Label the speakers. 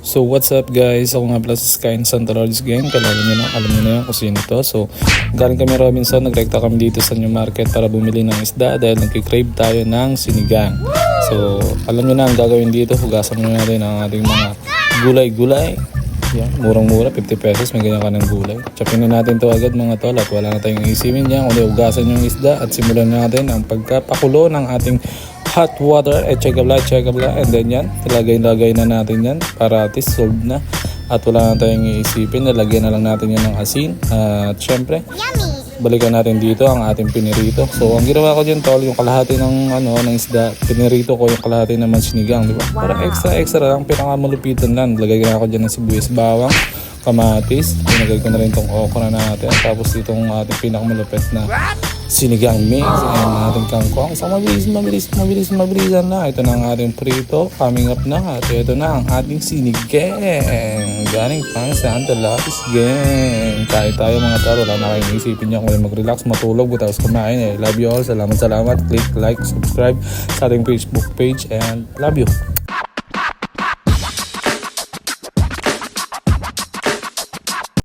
Speaker 1: So what's up guys, ako nga pala si Skyn Santorales Game. Alam niyo na yan kung sino to. So galing kami Robinson, nagrekta kami dito sa New Market para bumili ng isda dahil nagkikrave tayo ng sinigang. So alam niyo na ang gagawin dito, hugasan muna natin ang ating mga gulay-gulay. Yan, murang-mura, 50 pesos, may ganyan ka ng gulay. Chopin na natin to agad mga tol at wala na tayong isipin dyan, kundi hugasan yung isda at simulan natin ang pagkapakulo ng ating hot water. Check up lang, and then yan, ilagay na natin yan para at least solved na at wala na tayong iisipin. Nalagyan na lang natin yan ng asin at syempre balikan natin dito ang ating pinirito. So ang ginawa ko dyan tol, yung kalahati ng isda, pinirito ko, yung kalahati naman sinigang, di ba? Para extra lang, pero nga malupitan lang. Lagay na ako dyan ng sibuyas, bawang, kamatis, pinagay ko na rin itong okra natin, tapos itong ating pinakamalupit na sinigang mix and ating kangkong. So mabilisan na. Ito na ang ating prito, coming up na, at ito na ang ating sinigang galing pang Santa Lapis Gang. Kahit tayo mga taro, wala na kayong isipin niya kung mag-relax, matulog, tapos kumain. Love you all, salamat. Click like, subscribe sa ating Facebook page and love you.